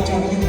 Tiada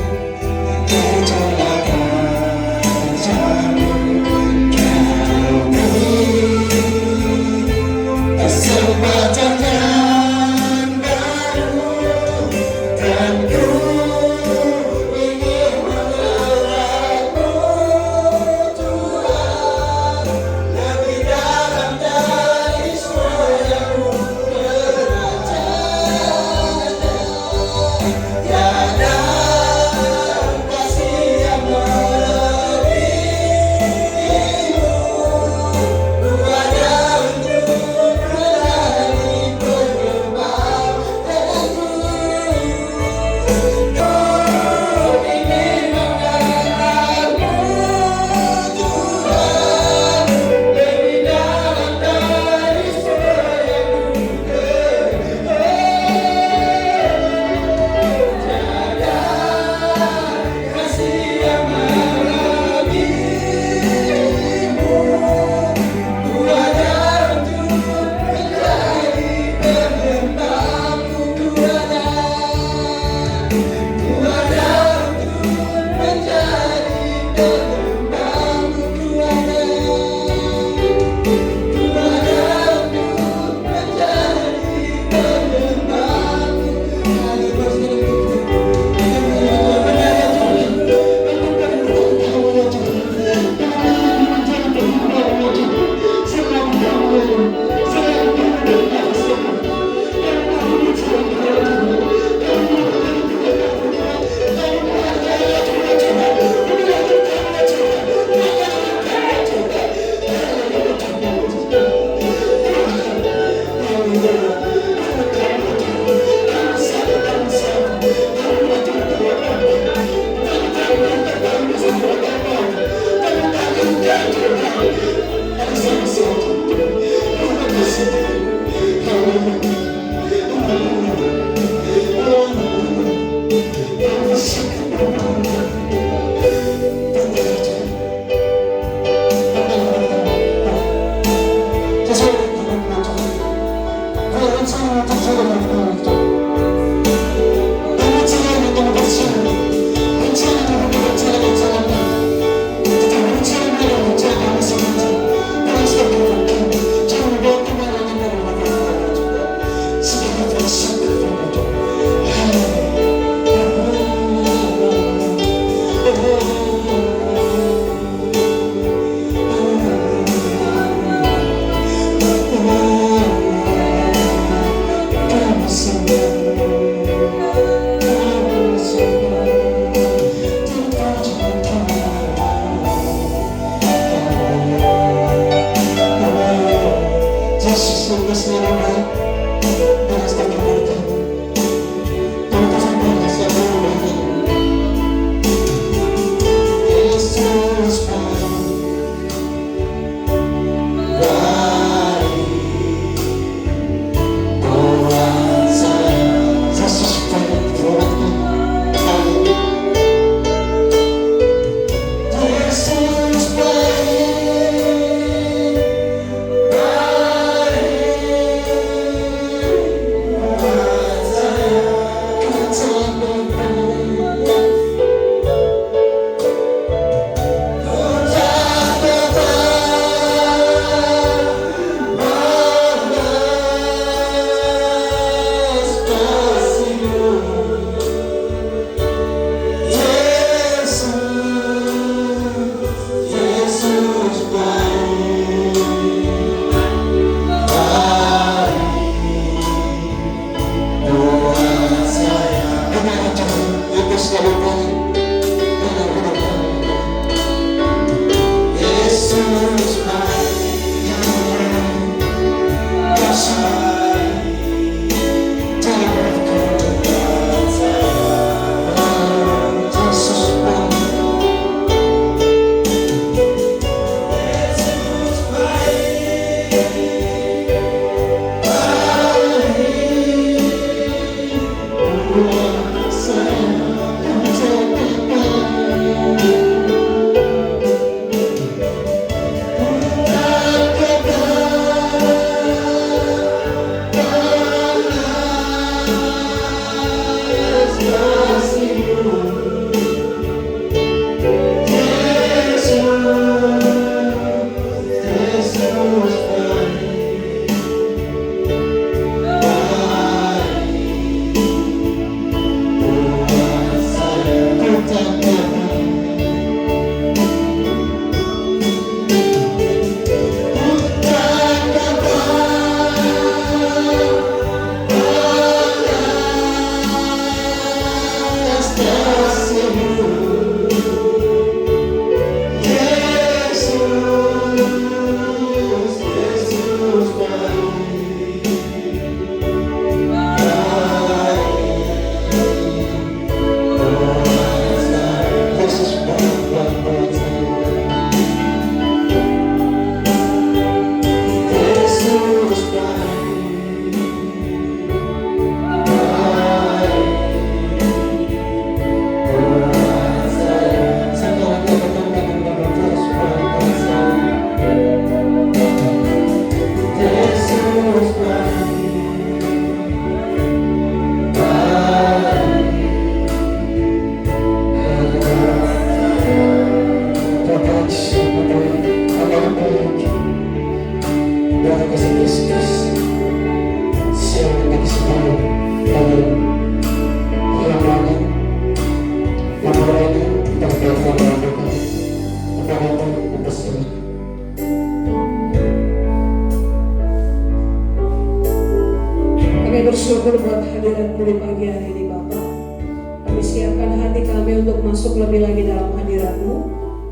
hati kami untuk masuk lebih lagi dalam hadirat-Mu.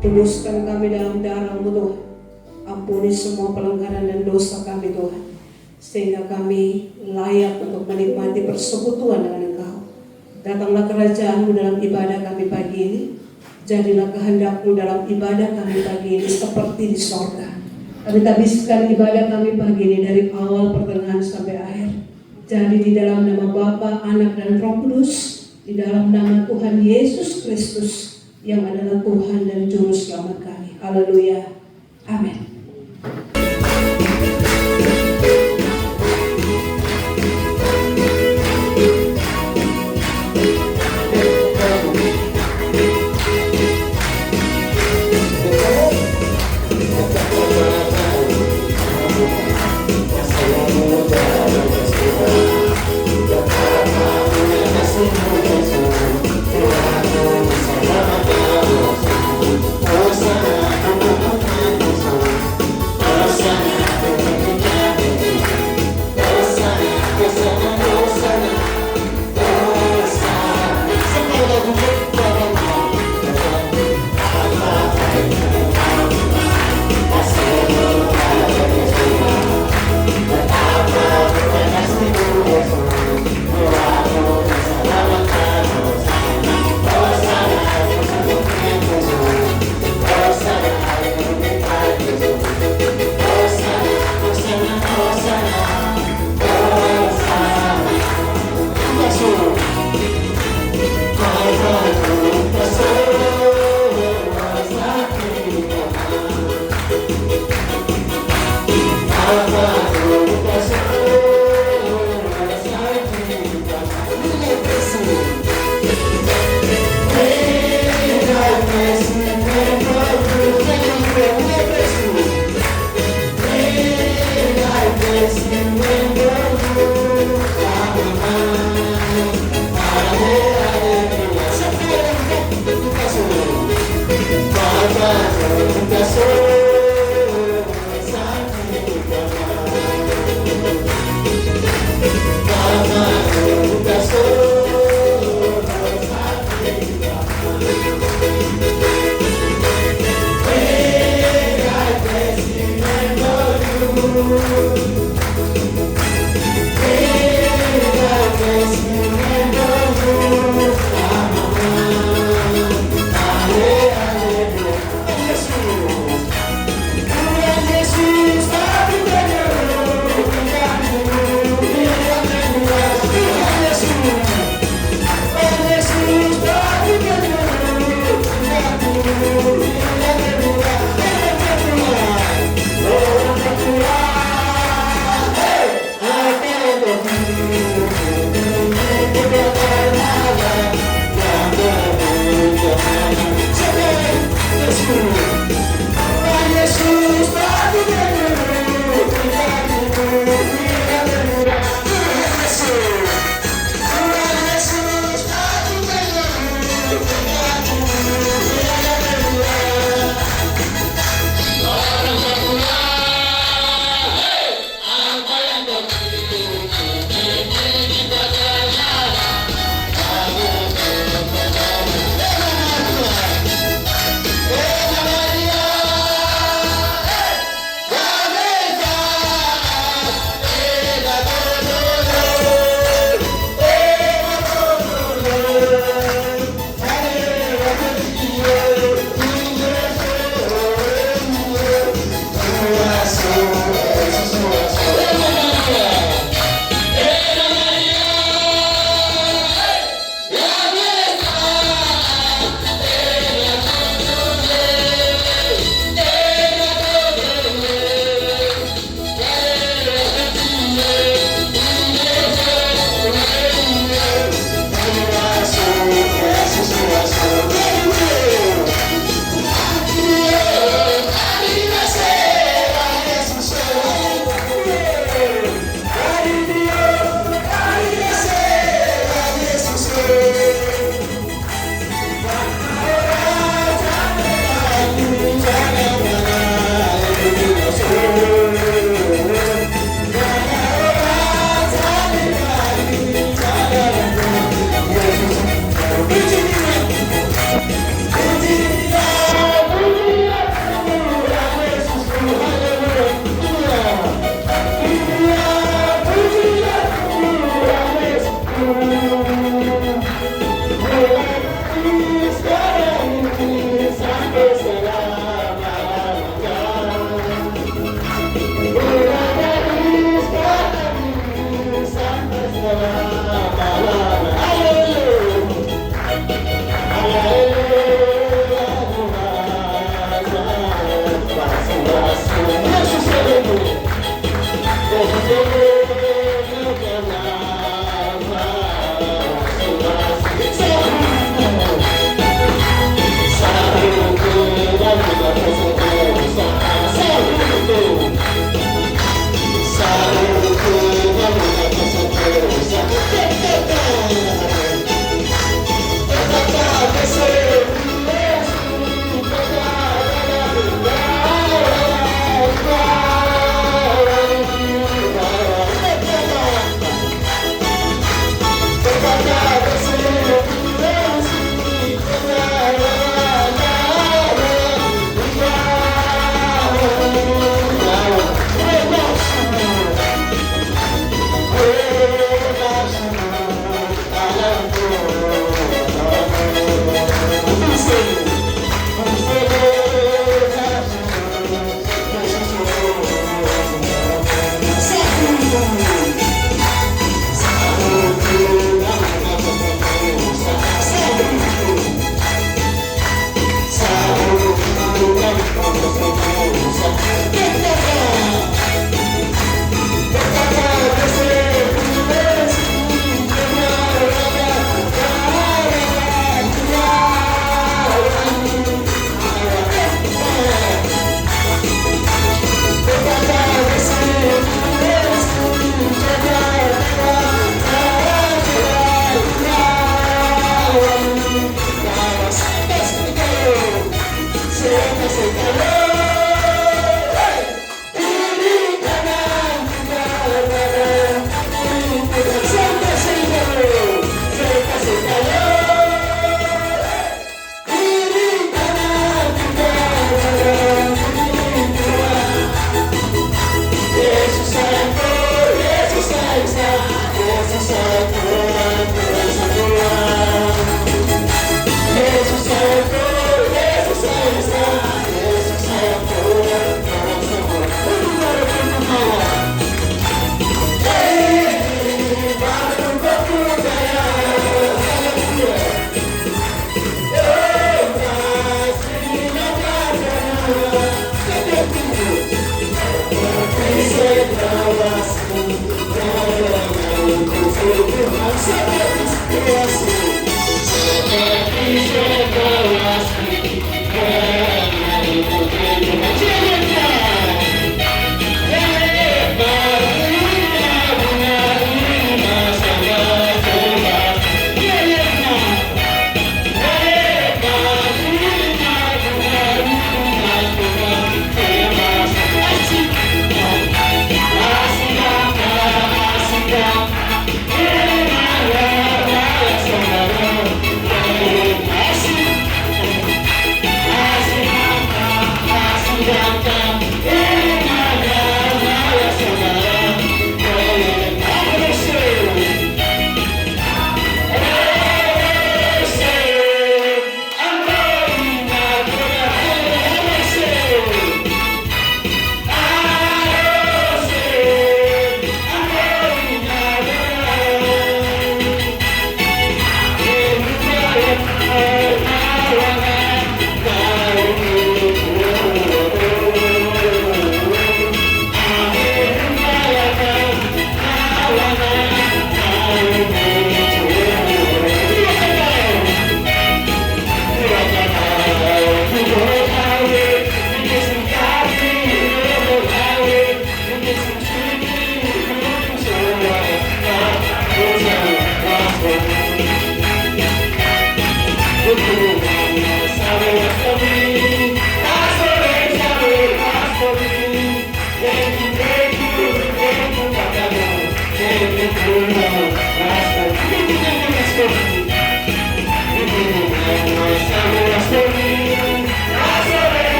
Kuduskan kami dalam darah-Mu Tuhan. Ampuni semua pelanggaran dan dosa kami Tuhan, sehingga kami layak untuk menikmati persekutuan dengan Engkau. Datanglah kerajaan-Mu dalam ibadah kami pagi ini. Jadilah kehendak-Mu dalam ibadah kami pagi ini seperti di sorga. Kami tabiskan ibadah kami pagi ini dari awal, pertengahan sampai akhir. Jadi di dalam nama Bapa, Anak dan Roh Kudus, di dalam nama Tuhan Yesus Kristus yang adalah Tuhan dan Juru Selamat kami. Haleluya. Amin.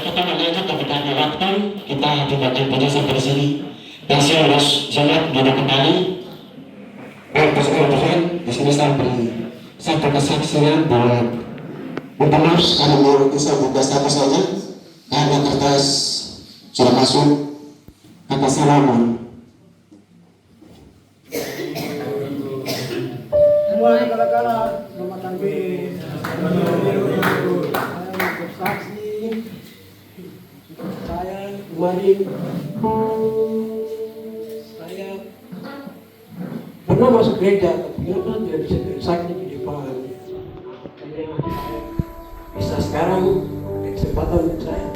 kita melanjut tapi karena waktu kita jumpa sampai di sini. Dan saya harus sholat duduk kembali. Tuhan, di sini saya beri satu kesaksian buat penerus karena menurut saya buka satu saja karena kertas sudah masuk kata salaman. Semuanya kala-kala rumah tangga saya bersaksi saya kemarin saya pernah masuk gereja tapi kenapa tidak bisa bersaksi di depan makanya bisa sekarang ada kesempatan untuk saya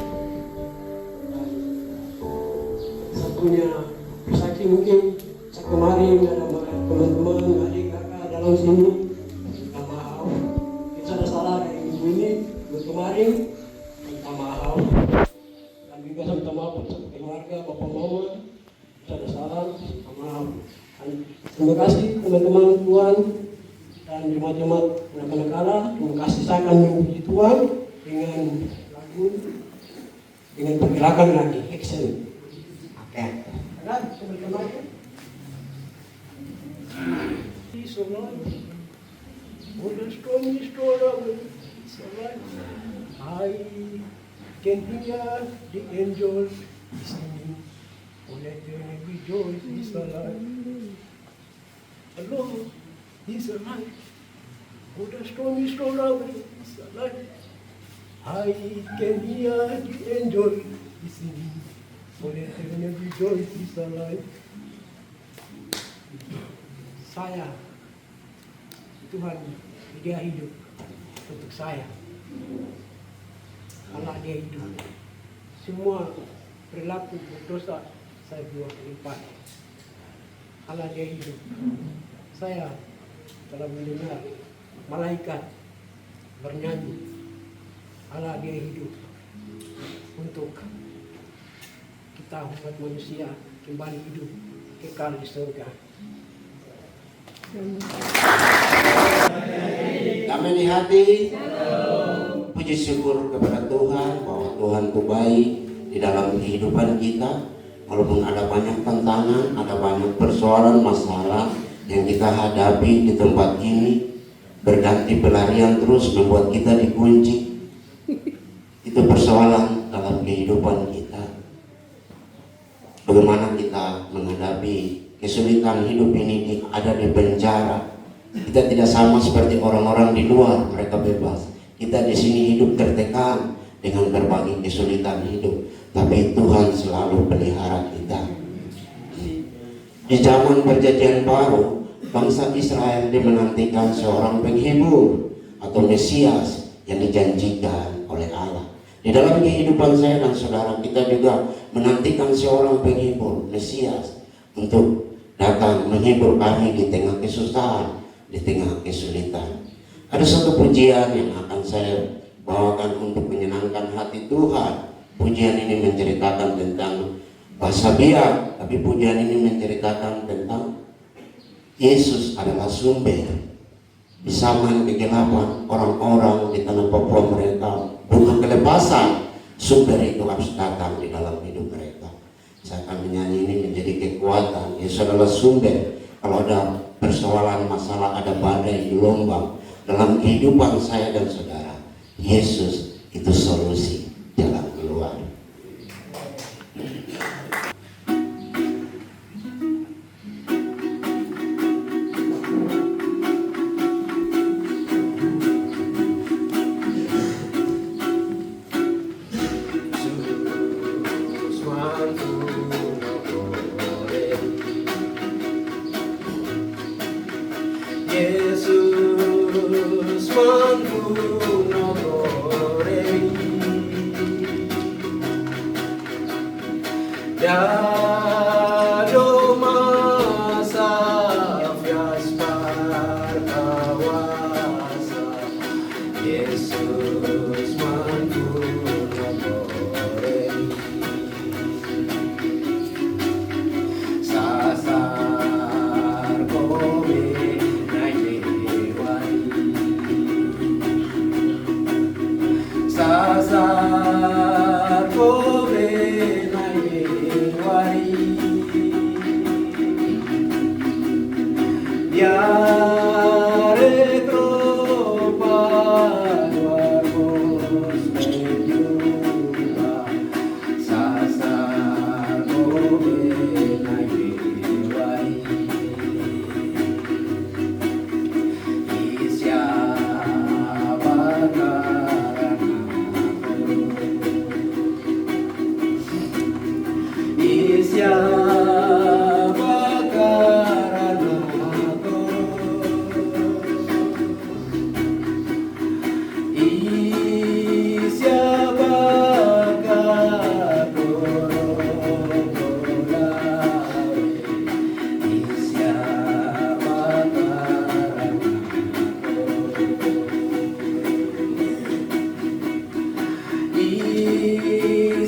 punya bersaksi mungkin saya kemarin ada teman-teman adik kakak dalam sini minta maaf kita ada salah dari minggu ini minggu kemarin minta maaf dan juga saya minta maaf untuk keluarga bapak mama kita ada salah minta maaf dan terima kasih teman-teman Tuhan dan jemaat-jemaat anak-anak Allah terima kasih saya akan memuji Tuhan dengan lagu dengan pergerakan lagi action. Kan, teman-teman. He's alive. Oh, the storm is over. He's alive. I can hear the angels singing. Oh, let them rejoice. He's alive. Hello, he's alive. Oh, the storm is over. He's alive. I can hear the angels singing. Oleh karena rejoice is alive. Saya, Tuhan, dia hidup untuk saya. Allah dia hidup. Semua perilaku berdosa saya buat lipat. Allah dia hidup. Saya telah mendengar malaikat bernyanyi. Allah dia hidup untuk kita umat manusia kembali hidup kekal di surga. Damai di hati. Puji syukur kepada Tuhan bahwa Tuhan itu baik di dalam kehidupan kita. Walaupun ada banyak tantangan, ada banyak persoalan, masalah yang kita hadapi di tempat ini, berganti pelarian terus membuat kita dikunci. Itu persoalan dalam kehidupan kita. Bagaimana kita menghadapi kesulitan hidup ini ada di penjara. Kita tidak sama seperti orang-orang di luar, mereka bebas. Kita di sini hidup tertekan dengan berbagai kesulitan hidup, tapi Tuhan selalu pelihara kita. Di zaman perjanjian baru, bangsa Israel menantikan seorang penghibur atau Mesias yang dijanjikan oleh Allah. Di dalam kehidupan saya dan saudara, kita juga menantikan seorang penghibur, Mesias, untuk datang menghibur kami di tengah kesusahan, di tengah kesulitan. Ada satu pujian yang akan saya bawakan untuk menyenangkan hati Tuhan. Pujian ini menceritakan tentang bahasa biak, tapi pujian ini menceritakan tentang Yesus adalah sumber. Di zaman kegelapan, orang-orang di tanah Papua mereka bukan kelepasan, sumber itu harus datang di dalam hidup mereka. Saya akan menyanyi ini menjadi kekuatan. Yesus adalah sumber. Kalau ada persoalan, masalah, ada badai, gelombang dalam kehidupan saya dan saudara, Yesus itu solusi, jalan keluar. Yesus mampu nogorei.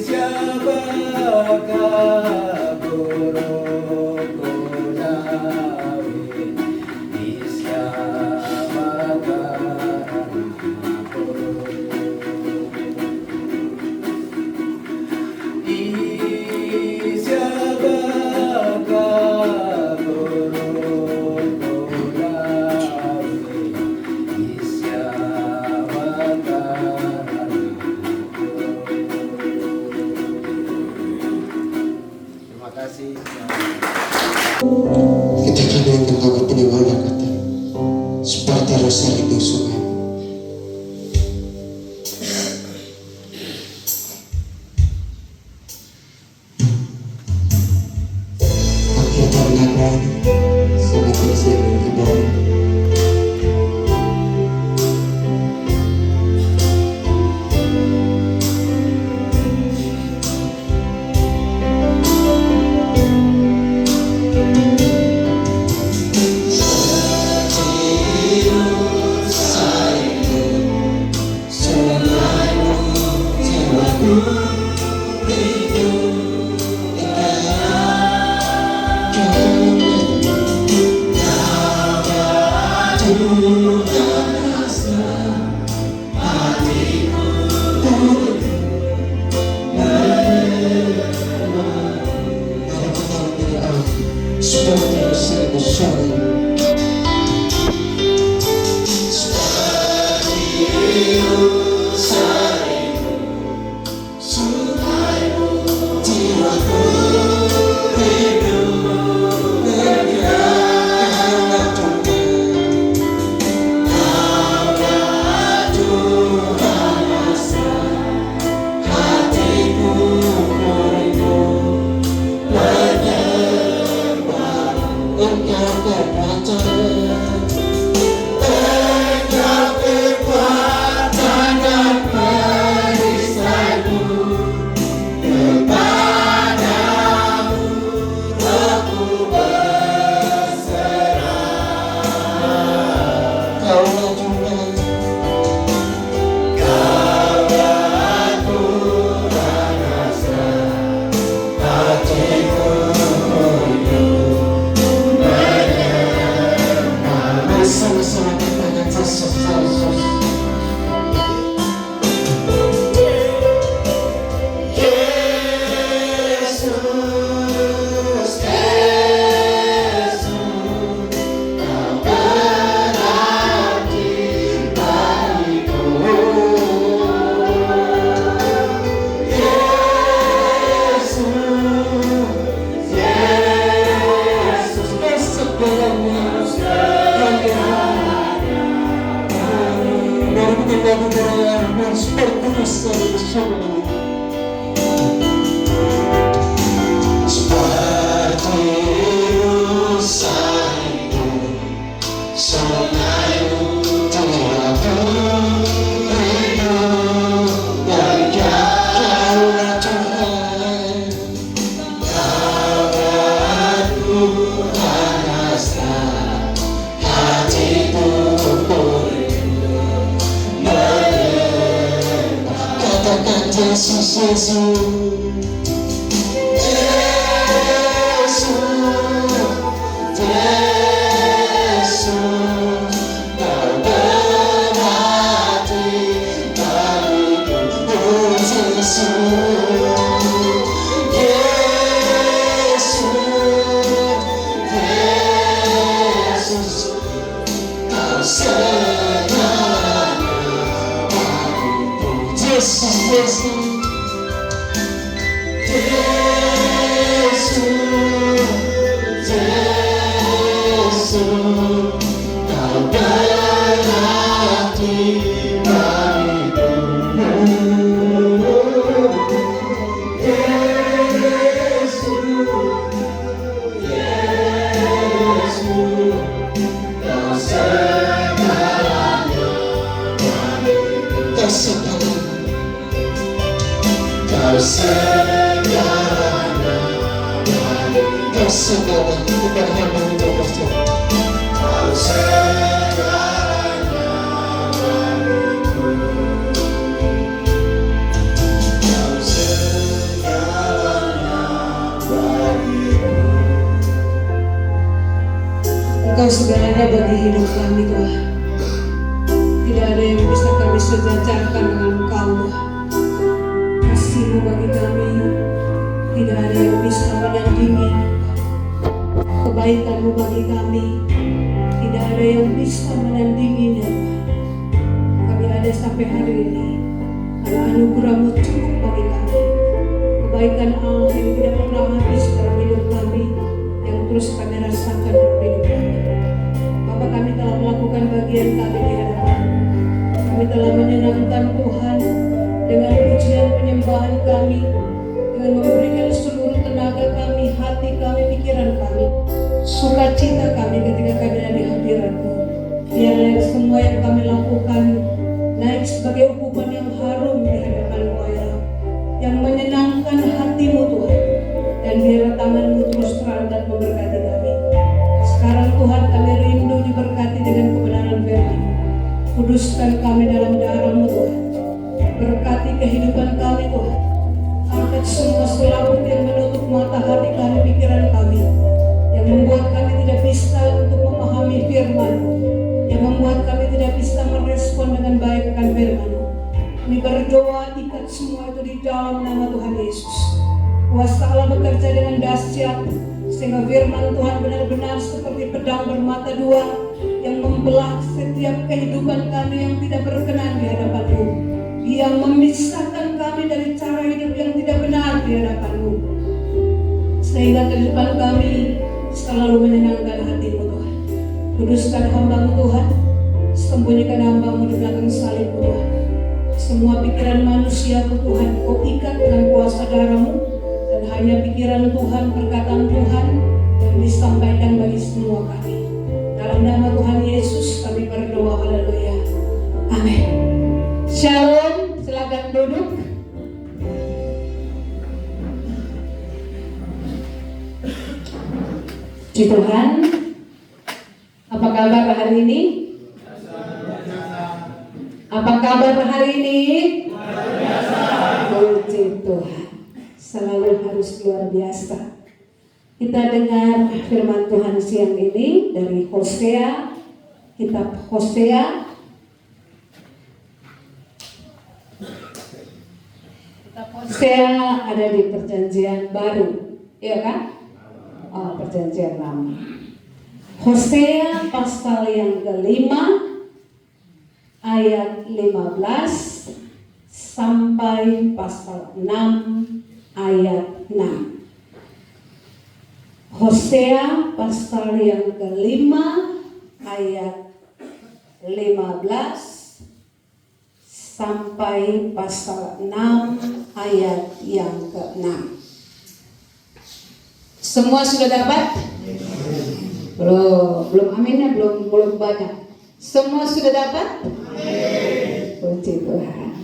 Siapakah guruku David? Siapakah namaku? Siapakah guruku David? Siapakah namaku? Terima kasih. Ketika dia menghadap peninggalnya kata, seperti rasa itu sungai. Akhir pernakan, semakin sering kembali. Seperti rasa itu sungai. Sama-sama kita dan Yesus. Yesus, Yesus, Yesus, Yesus, Kau berarti bagiku, oh Yesus, Yesus, Yesus, Kau segalanya bagiku, Yesus, Yesus. Kau segalanya, Kau segalanya, bukan hanya mengucapkan Tuhan. Kau segalanya bagiku. hidup kami Tuhan. Tidak ada yang bisa kami sejajarkan dengan Engkau Tuhan. Kasih-Mu bagi kami tidak ada yang bisa menandingi. Kebaikan-Mu bagi kami tidak ada yang bisa menandinginya Tuhan. Kami ada sampai hari ini karena anugerah-Mu cukup bagi kami. Kebaikan Allah yang tidak pernah habis dalam hidup kami, yang terus kami rasakan dalam hidup kami. Bapak, kami telah melakukan bagian kami di hadapan. Kami telah menyenangkan Tuhan dengan pujian penyembahan kami, dengan memberikan seluruh tenaga kami, hati kami, pikiran kami, sukacita kami ketika kami ada di hadirat-Mu. Biarlah semua yang kami lakukan naik sebagai ukuman yang harum di hadapan-Mu, ya Allah, yang menyenangkan hati-Mu Tuhan. Dan biarlah tangan-Mu terus terang dan memberkati kami. Sekarang Tuhan, kami rindu diberkati dengan kebenaran firman. Kuduskan kami dalam darah-Mu Tuhan. Berkati kehidupan kami Tuhan. Angkat semua selaput yang menutup mata hati kami, pikiran kami, yang membuat kami tidak bisa untuk memahami firman-Mu, yang membuat kami tidak bisa merespon dengan baik akan firman-Mu. Kami berdoa, ikat semua itu di dalam nama Tuhan Yesus. Kuasa Allah bekerja dengan dahsyat, sehingga firman Tuhan benar-benar seperti pedang bermata dua yang membelah setiap kehidupan kami yang tidak berkenan di hadapan-Mu, yang memisahkan kami dari cara hidup yang tidak benar di hadapan-Mu, sehingga kehidupan kami selalu menyenangkan hati-Mu Tuhan. Kuduskan hamba-Mu Tuhan, sembunyikan hamba-Mu di belakang salib-Mu Tuhan. Semua pikiran manusia-Ku Tuhan, Kau ikat dengan kuasa darah-Mu, dan hanya pikiran Tuhan, perkataan Tuhan yang disampaikan bagi semua kami. Dalam nama Tuhan Yesus kami berdoa, haleluya, amin. Shalom, silakan duduk. Puji Tuhan. Apa kabar hari ini? Apa kabar hari ini? Puji Tuhan. Selalu harus luar biasa. Kita dengar firman Tuhan siang ini dari Hosea, kitab Hosea. Kitab Hosea ada di perjanjian baru, iya kan? Oh, perjanjian lama. Hosea pasal yang kelima ayat 15 sampai pasal 6 ayat 6. Hosea pasal yang kelima ayat 15 sampai pasal 6 ayat yang ke-6. Semua sudah dapat? Belum aminnya belum banyak. Semua sudah dapat? Puji Tuhan.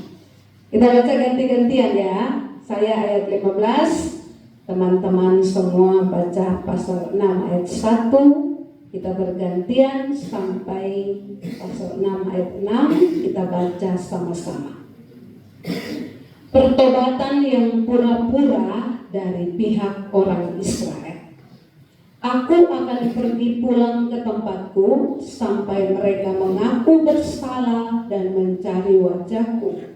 Kita baca ganti-gantian ya. Saya ayat 15, teman-teman semua baca pasal 6 ayat 1. Kita bergantian sampai pasal 6 ayat 6. Kita baca sama-sama. Pertobatan yang pura-pura dari pihak orang Israel. Aku akan pergi pulang ke tempatku sampai mereka mengaku bersalah dan mencari wajahku.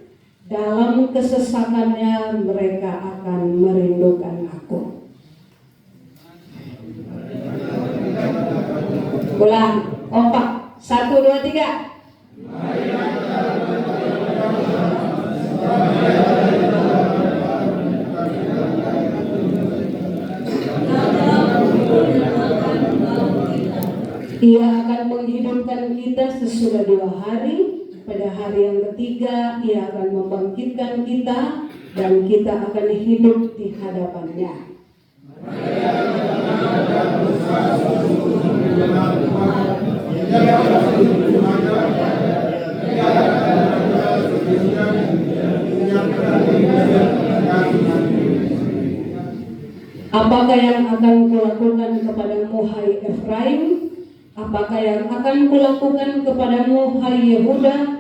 Dalam kesesakannya mereka akan merindukan aku. Ulang, kompak. 1, 2, 3. Ia akan menghidupkan kita sesudah 2 hari. Pada hari yang ketiga Ia akan membangkitkan kita, dan kita akan hidup di hadapan-Nya. Apakah yang akan kulakukan kepadamu, hai Efraim? Apakah yang akan kulakukan kepadamu, hai Yehuda?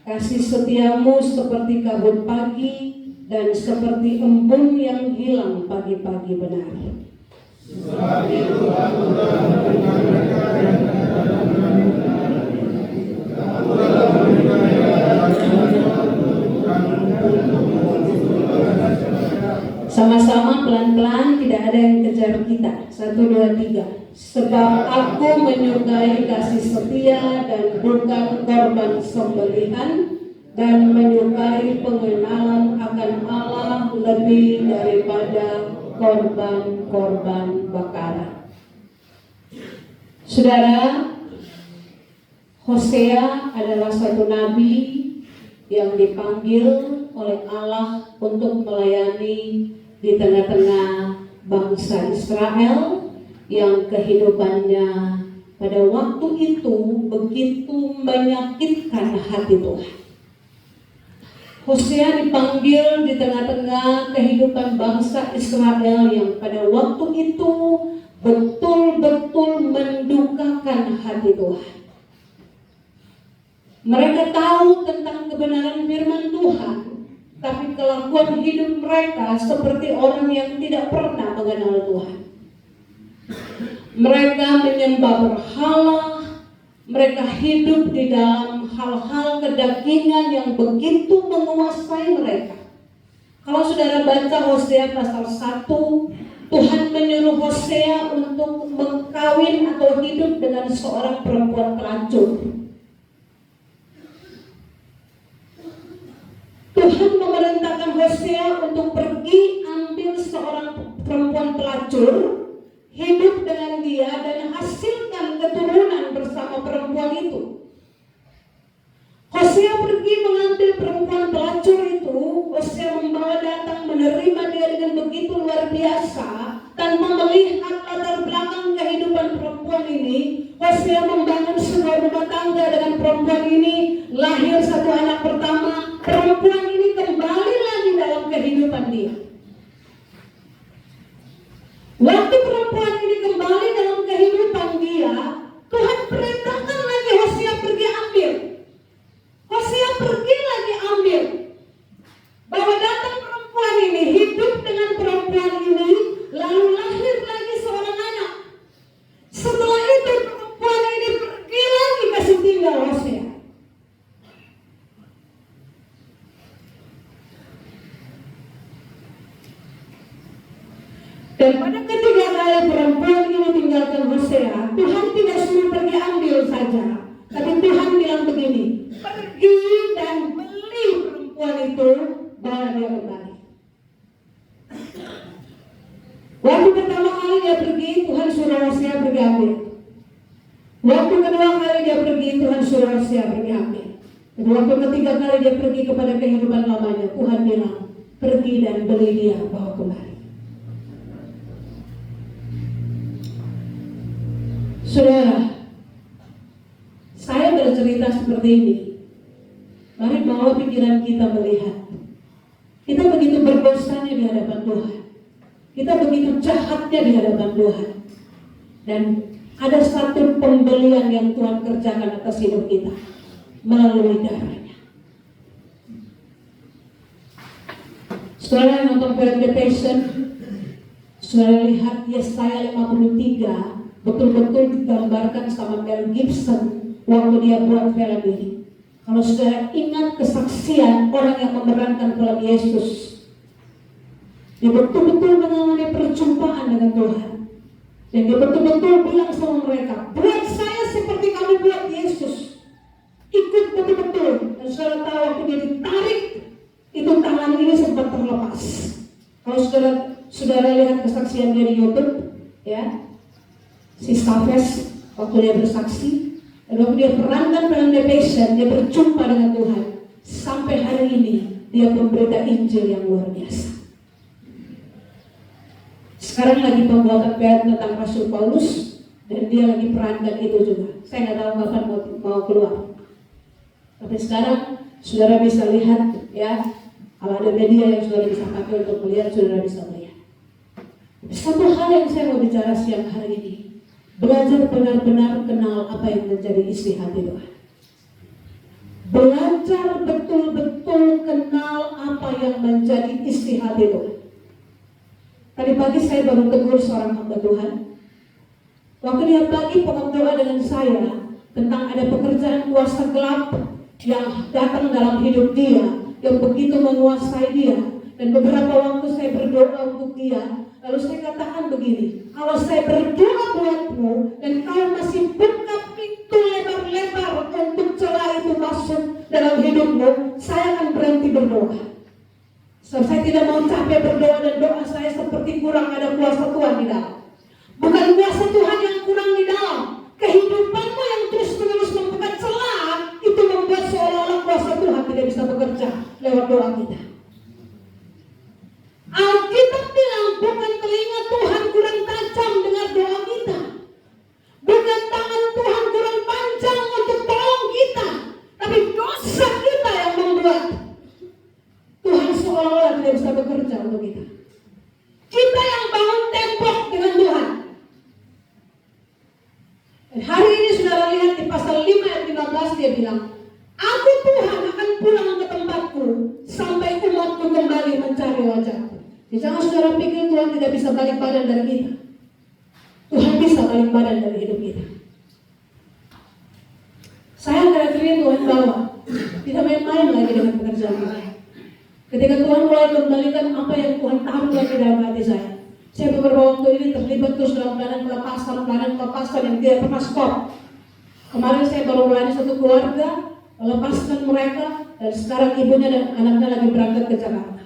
Kasih setiamu seperti kabut pagi dan seperti embun yang hilang pagi-pagi benar. Sama-sama pelan-pelan, tidak ada yang kejar kita. 1, 2, 3. Sebab aku menyukai kasih setia dan bukan korban sembelihan, dan menyukai pengenalan akan Allah lebih daripada korban-korban bakaran. Saudara, Hosea adalah satu nabi yang dipanggil oleh Allah untuk melayani di tengah-tengah bangsa Israel yang kehidupannya pada waktu itu begitu menyakitkan hati Tuhan. Hosea dipanggil di tengah-tengah kehidupan bangsa Israel yang pada waktu itu betul-betul mendukakan hati Tuhan. Mereka tahu tentang kebenaran firman Tuhan, tapi kelakuan hidup mereka seperti orang yang tidak pernah mengenal Tuhan. Mereka menyembah berhala, mereka hidup di dalam hal-hal kedagingan yang begitu menguasai mereka. Kalau saudara baca Hosea pasal 1, Tuhan menyuruh Hosea untuk mengkawin atau hidup dengan seorang perempuan pelacur. Tuhan memerintahkan Hosea untuk pergi ambil seorang perempuan pelacur, hidup dengan dia dan hasilkan keturunan bersama perempuan itu. Hosea pergi mengambil perempuan pelacur itu. Hosea membawa datang, menerima dia dengan begitu luar biasa, tanpa melihat latar belakang kehidupan perempuan ini. Hosea membangun sebuah rumah tangga dengan perempuan ini, lahir satu anak pertama. Perempuan ini kembali lagi dalam kehidupan dia. Waktu perempuan ini kembali dalam kehidupan dia, Tuhan perintahkan lagi Hosea pergi ambil. Hosea pergi lagi ambil. Bahwa datang perempuan ini, hidup dengan perempuan ini, lalu lahir lagi seorang anak. Setelah itu perempuan ini pergi lagi kasih tinggal Hosea. Dan pada ketiga kali perempuan ini tinggalkan Hosea, Tuhan tidak suruh pergi ambil saja, tapi Tuhan bilang begini, pergi dan beli perempuan itu, bawa dia kembali. Waktu pertama kali dia pergi, Tuhan suruh Hosea pergi ambil. Waktu kedua kali dia pergi, Tuhan suruh Hosea pergi ambil. Dan waktu ketiga kali dia pergi kepada kehidupan lamanya, Tuhan bilang, pergi dan beli dia, bawa kembali. Saudara, saya bercerita seperti ini. Mari bawa pikiran kita melihat. Kita begitu berdosanya di hadapan Tuhan. Kita begitu jahatnya di hadapan Tuhan. Dan ada satu pembelian yang Tuhan kerjakan atas hidup kita melalui darahnya. Saudara yang nonton film The Passion, saudara lihat Yesaya 53 betul-betul digambarkan sama Mel Gibson waktu dia buat film ini. Kalau saudara ingat kesaksian orang yang memerankan film Yesus, dia betul-betul mengalami perjumpaan dengan Tuhan. Dan dia betul-betul bilang sama mereka, buat saya seperti kamu buat Yesus. Ikut betul-betul. Dan saudara tahu waktu dia ditarik, itu tangan ini sempat terlepas. Kalau saudara lihat kesaksian dia di YouTube, ya, si Stafes waktu dia bersaksi, dan waktu dia perankan dalam The Passion, dia berjumpa dengan Tuhan. Sampai hari ini dia pemberita Injil yang luar biasa. Sekarang lagi pembuatan film tentang Rasul Paulus, dan dia lagi perankan itu juga. Saya nggak tahu kapan mau keluar. Tapi sekarang saudara bisa lihat, ya, kalau ada media yang saudara bisa pakai untuk melihat, saudara bisa melihat. Satu hal yang saya mau bicara siang hari ini, belajar benar-benar kenal apa yang menjadi isi hati Tuhan. Belajar betul-betul kenal apa yang menjadi isi hati Tuhan. Tadi pagi saya baru tegur seorang hamba Tuhan. Waktu dia pagi pokok doa dengan saya, tentang ada pekerjaan kuasa gelap yang datang dalam hidup dia, yang begitu menguasai dia. Dan beberapa waktu saya berdoa untuk dia, lalu saya katakan begini, kalau saya berdoa buatmu dan kau masih buka pintu lebar-lebar untuk celah itu masuk dalam hidupmu, saya akan berhenti berdoa. So, saya tidak mau capek berdoa dan doa saya seperti kurang ada kuasa Tuhan di dalam. Bukan kuasa Tuhan yang kurang di dalam, kehidupanmu yang terus-menerus membuka celah itu membuat seolah-olah kuasa Tuhan tidak bisa bekerja lewat doa kita. Alkitab bilang bukan telinga Tuhan kurang tajam dengar doa kita, bukan tangan Tuhan kurang panjang untuk tolong kita, tapi dosa kita yang membuat Tuhan seolah-olah tidak bisa bekerja untuk kita. Kita yang bangun tembok dengan Tuhan. Dan hari ini saudara lihat di pasal 5 ayat 15 dia bilang, aku Tuhan akan pulang ke tempatku sampai umatku kembali mencari wajahku. Jadi jangan saudara pikir Tuhan tidak bisa balik badan dari kita. Tuhan bisa balik badan dari hidup kita. Saya akhir-akhir Tuhan bawa, tidak main-main lagi dengan pekerjaan saya. Ketika Tuhan mulai kembalikan apa yang Tuhan taruh lagi dalam hati saya beberapa waktu ini terlibat terus dalam pelayanan pelepasan yang tidak pernah stop. Kemarin saya baru melayani satu keluarga, melepaskan mereka, dan sekarang ibunya dan anaknya lagi berangkat ke Jakarta.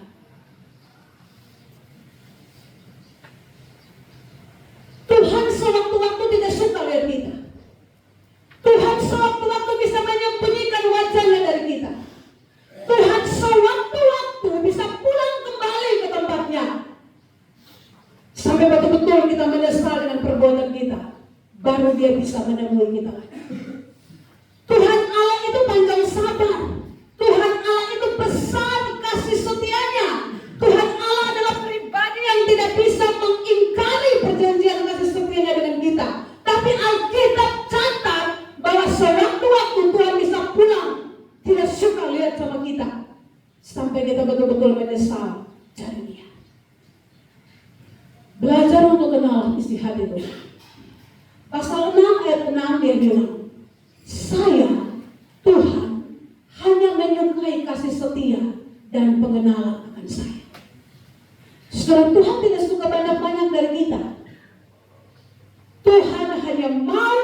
Tuhan sewaktu-waktu tidak suka lihat kita. Tuhan sewaktu-waktu bisa menyembunyikan wajahnya dari kita. Tuhan sewaktu-waktu bisa pulang kembali ke tempatnya. Sampai betul-betul kita menyesal dengan perbuatan kita, baru dia bisa menemui kita. Tuhan Allah itu panjang sabar. Tuhan Allah itu besar kasih setianya. Tuhan Allah adalah pribadi yang tidak bisa mengingkari perjanjian kasih setianya dengan kita. Tapi Alkitab catat bahwa sewaktu-waktu Tuhan bisa pulang, tidak suka lihat sama kita, sampai kita betul-betul menyesal cari dia. Belajar untuk kenal isi hati Tuhan. Pasal 6 ayat 6 dia bilang, saya Tuhan hanya menyukai kasih setia dan pengenalan akan saya. Saudara, Tuhan tidak suka banyak-banyak dari kita. Tuhan hanya mau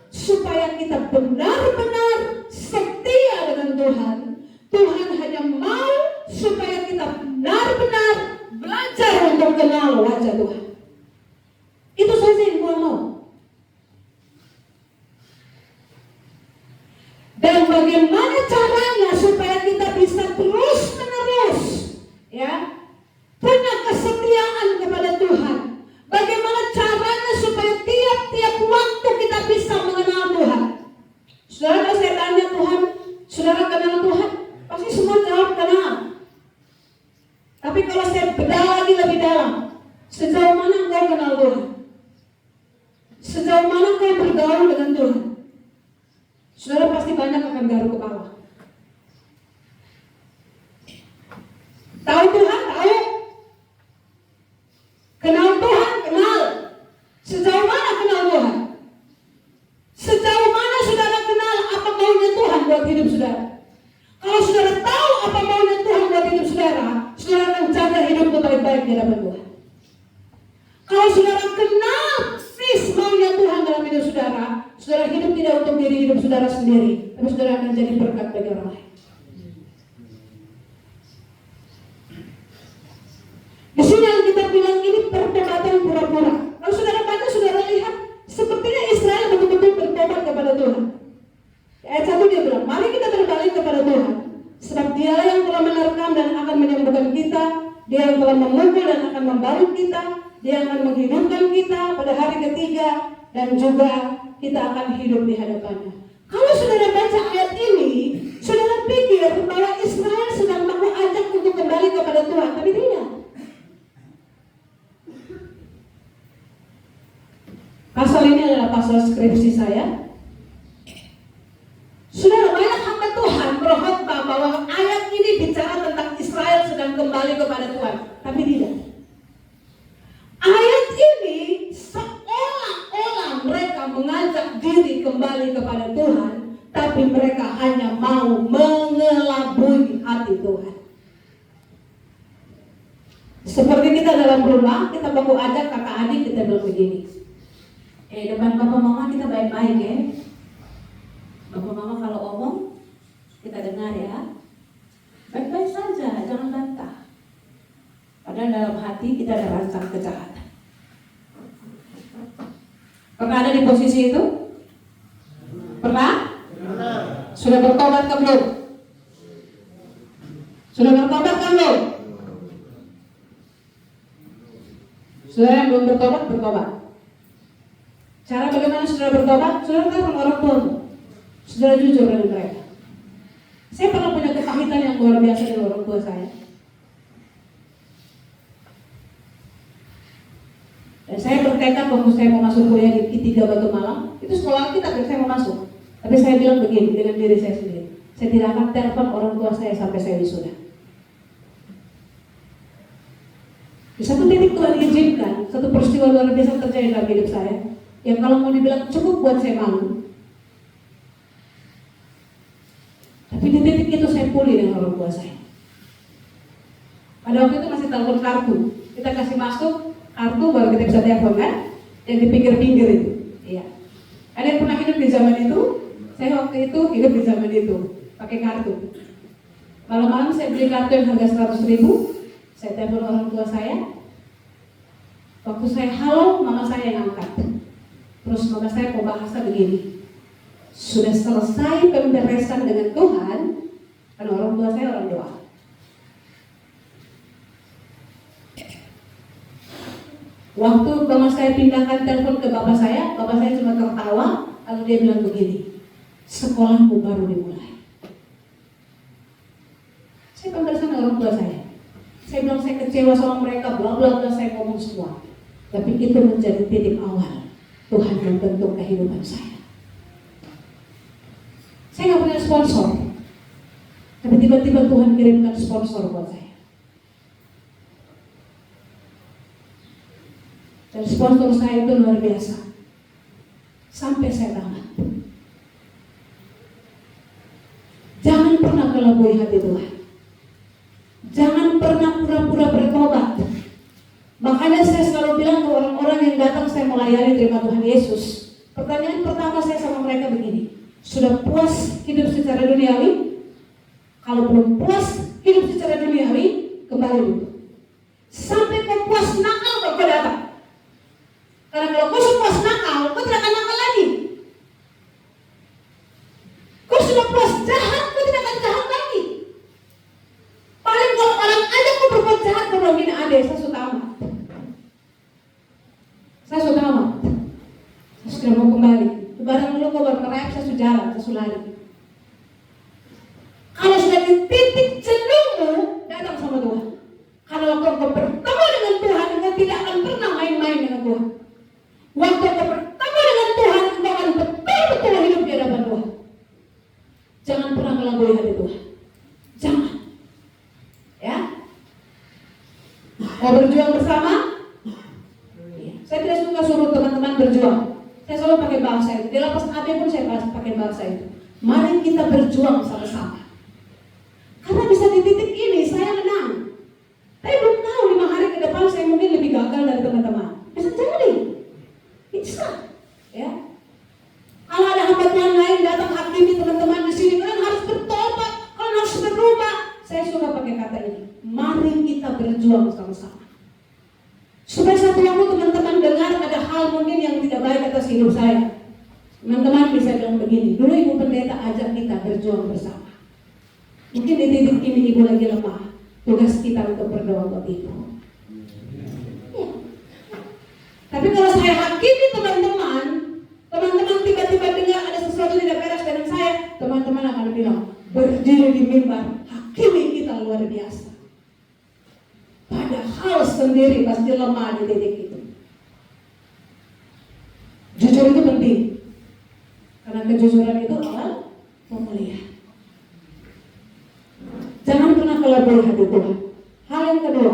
supaya kita benar-benar setia dengan Tuhan. Tuhan hanya mau supaya kita benar-benar belajar untuk kenal wajah Tuhan. Itu saja yang Tuhan mau. Dan bagaimana caranya supaya kita bisa terus-menerus punya kesetiaan kepada Tuhan. Bagaimana caranya supaya tiap-tiap waktu kita bisa mengenal Tuhan. Saudara, kalau saya tanya Tuhan, saudara kenal Tuhan? Pasti semua jawab kenal. Tapi kalau saya bedah lagi lebih dalam, sejauh mana engkau kenal Tuhan? Sejauh mana engkau bergaul dengan Tuhan? Saudara pasti banyak akan garuk kepala. Tahu Tuhan? Tahu. Kenal Tuhan? Kenal. Sejauh mana kenal Tuhan? Sejauh mana saudara kenal apa maunya Tuhan buat hidup saudara? Kalau saudara tahu apa maunya Tuhan buat hidup saudara, saudara akan jaga hidupmu baik-baik di hadapan Tuhan. Kalau saudara kenal persis maunya Tuhan dalam hidup saudara, saudara hidup tidak untuk diri hidup saudara sendiri, tapi saudara akan jadi berkat bagi orang lain. Di sini Alkitab bilang ini pertobatan pura-pura. Kalau saudara baca, saudara lihat sepertinya Israel betul-betul bertobat kepada Tuhan. Ayat 1 dia bilang, mari kita berbalik kepada Tuhan, sebab dia yang telah menerkam dan akan menyembuhkan kita, dia yang telah memukul dan akan membalut kita, dia yang akan menghidupkan kita pada hari ketiga, dan juga kita akan hidup di hadapannya. Kalau saudara baca ayat ini, saudara pikir bahwa Israel sedang mau ajak untuk kembali kepada Tuhan, tapi tidak. Pasal ini adalah pasal skripsi saya. Saudara, banyak hamba Tuhan berkhotbah bahwa ayat ini bicara tentang Israel sedang kembali kepada Tuhan, tapi tidak. Ayat ini seolah-olah mereka mengajak diri kembali kepada Tuhan, Tetapi mereka hanya mau mengelabui hati Tuhan. Seperti kita dalam rumah, kita baku ajak kakak adik, kita bilang begini, depan bapak mama kita baik-baik ya. Bapak mama kalau omong, kita dengar ya. Baik-baik saja, jangan bantah. Padahal dalam hati kita ada rancang kejahatan. Pernah ada di posisi itu? Pernah? Sudah bertobat kan belum? Sudah bertobat kan belum? Saudara yang belum bertobat, bertobat. Cara bagaimana saudara bertobat? Saudara telepon orang tua. Saudara jujur dengan mereka. Saya pernah punya kepahitan yang luar biasa dengan orang tua saya. Dan saya bertekad waktu saya mau masuk kuliah di I3 Batu Malang, itu sekolah kita saya mau masuk. Tapi saya bilang begini dengan diri saya sendiri, saya tidak akan telepon orang tua saya sampai saya wisuda. Di satu titik Tuhan izinkan satu peristiwa luar biasa terjadi dalam hidup saya, yang kalau mau dibilang cukup buat saya malu. Tapi di titik itu saya pulih dengan orang tua saya. Pada waktu itu masih telepon kartu, kita kasih masuk kartu baru kita bisa telepon kan, yang di pinggir-pinggir itu. Iya. Ada yang pernah hidup di zaman itu? Saya waktu itu hidup di zaman itu, pakai kartu. Malam-malam saya beli kartu yang harga 100.000. Saya telepon orang tua saya. Waktu saya halo, mama saya yang angkat. Terus mama saya mau bahasa begini, sudah selesai pemberesan dengan Tuhan, karena orang tua saya orang doa. Waktu mama saya pindahkan telepon ke bapak saya cuma tertawa, lalu dia bilang begini, sekolahmu baru dimulai. Saya pemberesan dengan orang tua saya. Saya bilang saya kecewa sama mereka, bla bla bla, saya ngomong semua. Tapi itu menjadi titik awal Tuhan membentuk kehidupan saya. Saya nggak punya sponsor, tapi tiba-tiba Tuhan kirimkan sponsor buat saya. Dan sponsor saya itu luar biasa. Sampai saya tamat. Jangan pernah kelabui hati Tuhan. Jangan pernah pura-pura bertobat. Makanya saya selalu bilang ke orang-orang yang datang saya melayani terima Tuhan Yesus. Pertanyaan pertama saya sama mereka begini, sudah puas hidup secara duniawi? Kalau belum puas hidup secara duniawi, kembali dulu. Sampai kau puas nakal kau datang. Karena kalau kau sudah puas nakal, kau tidak akan nakal lagi. Kau sudah puas jahat, kau tidak akan jahat lagi. Paling kalau orang aja kau berbuat jahat, kau bilang gini, adek saya sudah amat. Saya sudah amat. Saya sudah mau kembali. Barang lu kau baru merayap, saya sudah jalan, saya sudah lari. Kalau sudah di titik jenuhmu, datang sama Tuhan. Kalau kau bertemu dengan Tuhan, kau tidak akan pernah main-main dengan Tuhan. Waktu kau bertemu dengan Tuhan, kau akan betul-betul hidup di hadapan Tuhan. Jangan pernah melabui hati Tuhan. Jangan. Ya. Mau berjuang bersama? Saya tidak suka suruh teman-teman berjuang. Saya selalu pakai bahasa itu. Di lapas AB pun saya pakai bahasa itu. Mari kita berjuang sama-sama. Karena bisa di titik ini saya menang. Tapi belum tahu 5 hari ke depan saya mungkin lebih gagal dari teman-teman. Bisa jadi. Bisa. Ya. Kalau ada hamba Tuhan lain datang hakimi teman-teman di sini, kalian harus bertobat, kalian harus berubah. Saya suka pakai kata ini. Mari kita berjuang sama-sama. Supaya satu waktu teman-teman dengar ada hal mungkin yang tidak baik atas hidup saya. Teman-teman bisa bilang begini, dulu Ibu Pendeta ajak kita berjuang bersama. Mungkin di titik ini Ibu lagi lemah. Tugas kita untuk berdoa buat Ibu. Ya. Tapi kalau saya hakimi teman-teman tiba-tiba dengar ada sesuatu tidak beres dengan saya, teman-teman akan bilang, berdiri di mimbar, hakimi kita luar biasa. Padahal sendiri pasti lemah di titik itu. Jujur itu penting. Karena kejujuran itu awal pemulihan. Jangan pernah kelabui hati Tuhan. Hal yang kedua,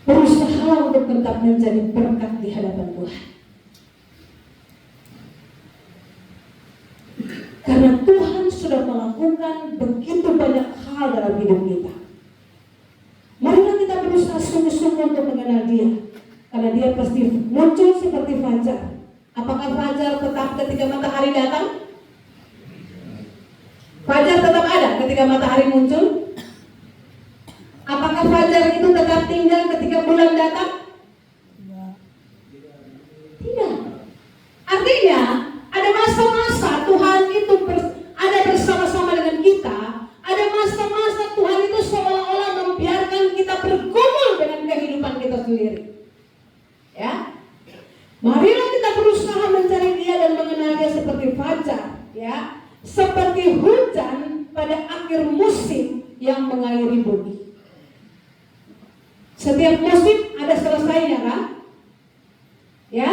berusaha untuk tetap menjadi berkat di hadapan Tuhan. Karena Tuhan sudah melakukan begitu banyak hal dalam hidup kita. Marilah kita berusaha sungguh-sungguh untuk mengenal Dia. Karena Dia pasti muncul seperti fajar. Apakah fajar tetap ketika matahari datang? Fajar tetap ada ketika matahari muncul? Apakah fajar itu tetap tinggal ketika bulan datang? Tidak. Artinya ada masa-masa Tuhan itu ada bersama-sama dengan kita. Ada masa-masa Tuhan itu seolah-olah membiarkan kita bergumul dengan kehidupan kita sendiri. Ya, marilah kita berusaha mencari Dia dan mengenal Dia seperti fajar, ya, seperti hujan pada akhir musim yang mengairi bumi. Setiap musim ada selesainya, kan? Ya,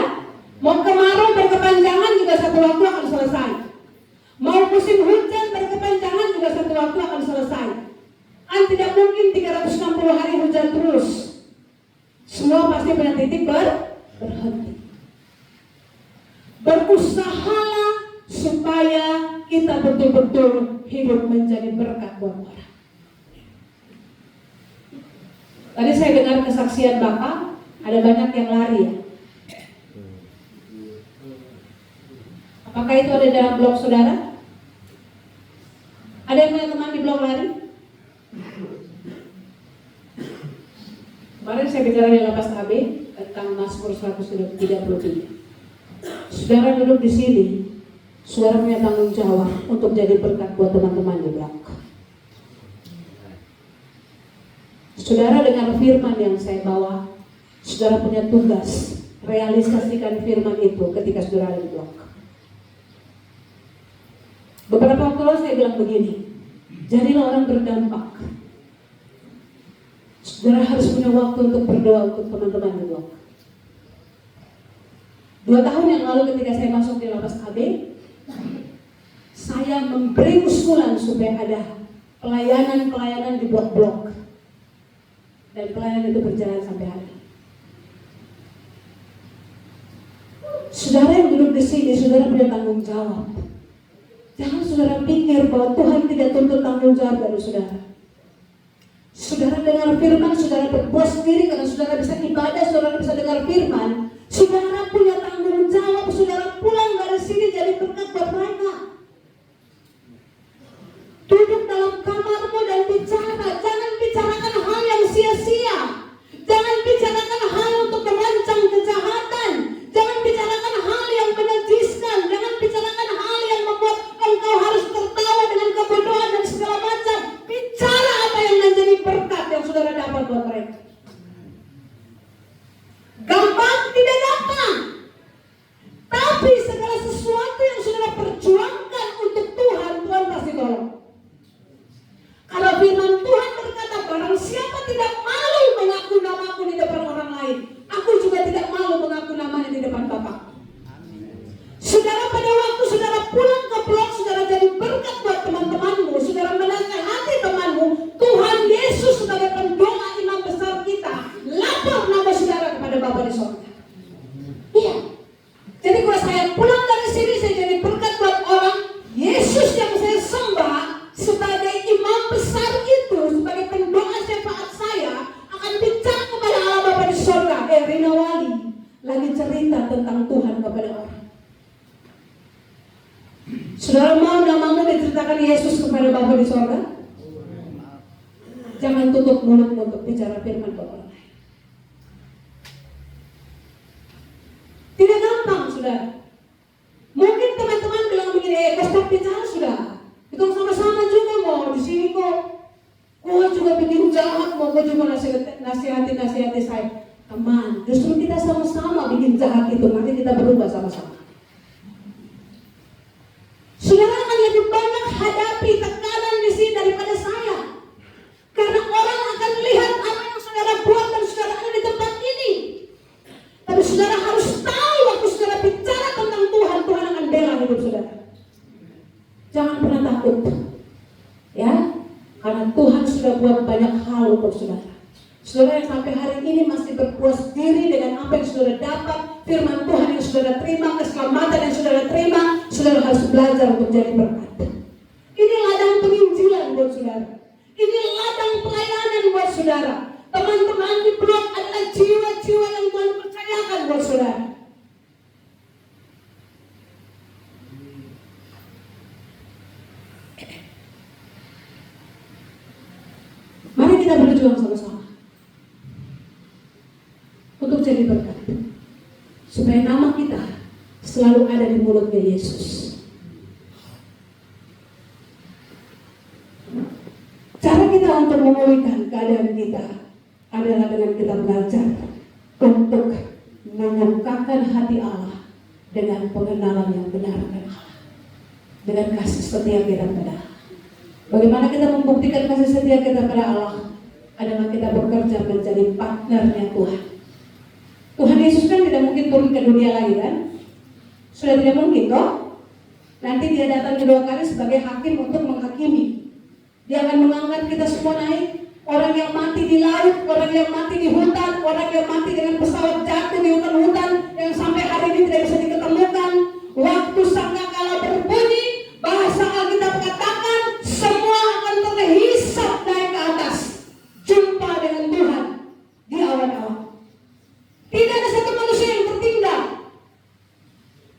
mau kemarau berkepanjangan juga satu waktu akan selesai. Mau musim hujan berkepanjangan juga satu waktu akan selesai. Tidak mungkin 360 hari hujan terus. Semua pasti pada titik berhenti. Berusahalah supaya kita betul-betul hidup menjadi berkat buat orang. Tadi saya dengar kesaksian Bapak, ada banyak yang lari, ya. Apakah itu ada dalam blog saudara? Ada yang punya teman di blog lari? Kemarin saya bicara di lapas KB tentang Mazmur 133. Saudara duduk di sini, saudara punya tanggung jawab untuk jadi berkat buat teman-teman di blog. Saudara dengar firman yang saya bawa, saudara punya tugas realisasikan firman itu ketika saudara di blog. Beberapa waktu lalu saya bilang begini, jadilah orang berdampak. Saudara harus punya waktu untuk berdoa untuk teman-teman di blog. 2 tahun yang lalu ketika saya masuk di lapas KB, saya memberi usulan supaya ada pelayanan-pelayanan di blok-blok. Dan pelayanan itu berjalan sampai hari ini. Saudara yang duduk di sini, saudara punya tanggung jawab. Jangan saudara pikir bahwa Tuhan tidak tuntut tanggung jawab dari saudara. Saudara dengar firman, saudara berbuat sendiri karena saudara bisa ibadah, saudara bisa dengar firman. Saudara punya tanggung jawab, saudara pulang dari sini jadi berkat buat mereka. Duduk dalam kamarmu dan bicara, jangan bicarakan hal yang sia-sia. Jangan bicarakan hal untuk merancang kejahatan. Jangan bicarakan hal yang menajiskan. Jangan bicarakan hal yang membuat engkau harus tertawa dengan kebodohan dan segala macam. Bicara apa yang menjadi berkat yang saudara dapat buat mereka. Gampang? Tidak gampang. Tapi segala sesuatu yang saudara perjuangkan untuk Tuhan, Tuhan pasti tolong. Kalau firman Tuhan berkata, barang siapa tidak malu mengaku namaku di depan orang lain, aku juga tidak malu mengaku namanya di depan Bapa. Saudara, pada waktu saudara pulang ke blok, saudara jadi berkat buat teman-temanmu, saudara menasihati temanmu, Tuhan Yesus sebagai pendoa imam besar kita, lapor nama saudara kepada Bapa di sorga. Iya. Jadi kalau saya pulang dari sini, saya jadi berkat buat orang. Yesus yang saya sembah sebagai imam besar itu, sebagai pendoa syafaat saya, akan bicara kepada Allah Bapa di sorga. Rina Wali lagi cerita tentang Tuhan kepada orang. Saudara mau namamu diceritakan Yesus kepada Bapa di sorga? Jangan tutup mulutmu untuk bicara firman kepada orang lain. Tidak gampang, saudara. Mungkin teman-teman bilang begini, stop bicara sudah. Kita sama-sama juga mau di sini kok. Gue juga bikin jahat, mau gue juga nasihati saya. Teman, justru kita sama-sama bikin jahat itu, nanti kita berubah sama-sama. Saudara akan lebih banyak hadapi tekanan di sini daripada saya. Karena orang akan lihat apa yang saudara buat dan saudara ada di tempat ini. Tapi saudara harus tahu waktu saudara bicara tentang Tuhan, Tuhan akan bela hidup saudara. Jangan pernah takut. Ya, karena Tuhan sudah buat banyak hal untuk saudara. Saudara yang sampai hari ini masih berpuas diri dengan apa yang saudara dapat, firman Tuhan yang saudara terima, keselamatan yang saudara terima, saudara harus belajar untuk jadi berkat. Ini ladang penginjilan buat saudara. Ini ladang pelayanan buat saudara. Teman-teman di blok adalah jiwa-jiwa yang Tuhan percayakan buat saudara. Mari kita berjuang sama-sama untuk jadi berkat, supaya nama kita selalu ada di mulutnya Yesus. Cara kita untuk memulihkan keadaan kita adalah dengan kita belajar untuk menyukakan hati Allah dengan pengenalan yang benar akan Allah, dengan kasih setia kita kepada Allah. Bagaimana kita membuktikan kasih setia kita kepada Allah adalah kita bekerja menjadi partnernya Tuhan. Tuhan Yesus kan tidak mungkin turun ke dunia lagi kan? Sudah tidak mungkin toh? Nanti dia datang kedua kali sebagai hakim untuk menghakimi. Dia akan mengangkat kita semua naik. Orang yang mati di laut, orang yang mati di hutan, orang yang mati dengan pesawat jatuh di hutan-hutan yang sampai hari ini tidak bisa diketemukan. Waktu sangkakala berbunyi, bahasa Alkitab katakan semua akan terhisap naik ke atas, jumpa dengan Tuhan di awan-awan. Tidak ada satu manusia yang tertinggal.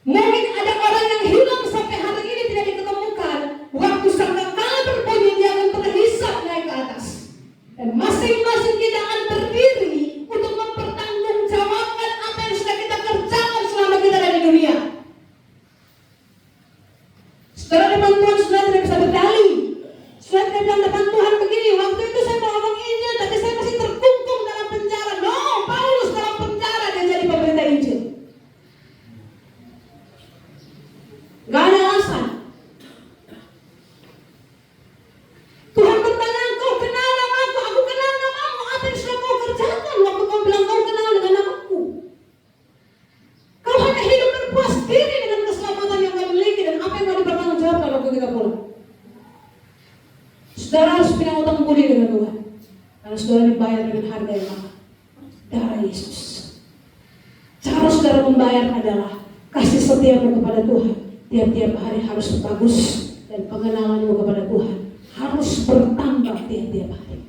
Mungkin ada orang yang hilang sampai hari ini tidak diketemukan. Waktu sangkakala berbunyi, dia akan terhisap naik ke atas. Dan masing-masing kita akan berdiri untuk mempertanggungjawabkan apa yang sudah kita kerjakan selama kita ada di dunia. Saudara, depan Tuhan sudah tidak bisa berdalih. Sudah tidak bilang depan Tuhan begini, waktu itu saya mau ngomong Injil, tapi saya masih terkungkung dalam penjara. No, Paulus dalam penjara dia jadi pemberita Injil. Gak ada alasan. Tuhan bertanya, kau kenal namaku, aku kenal namamu. Apa yang sudah kau kerjakan waktu kau bilang kau kenal dengan namaku? Kau hanya hidup berpuas diri dengan keselamatan yang kau miliki dan apa yang kau dipertanggungjawabkan waktu kita pulang. Saudara harus punya utang budi dengan Tuhan, karena saudara dibayar dengan harga yang mahal, darah Yesus. Cara saudara membayar adalah kasih setiamu kepada Tuhan. Tiap-tiap hari harus bagus, dan pengenalanmu kepada Tuhan harus bertambah tiap-tiap hari.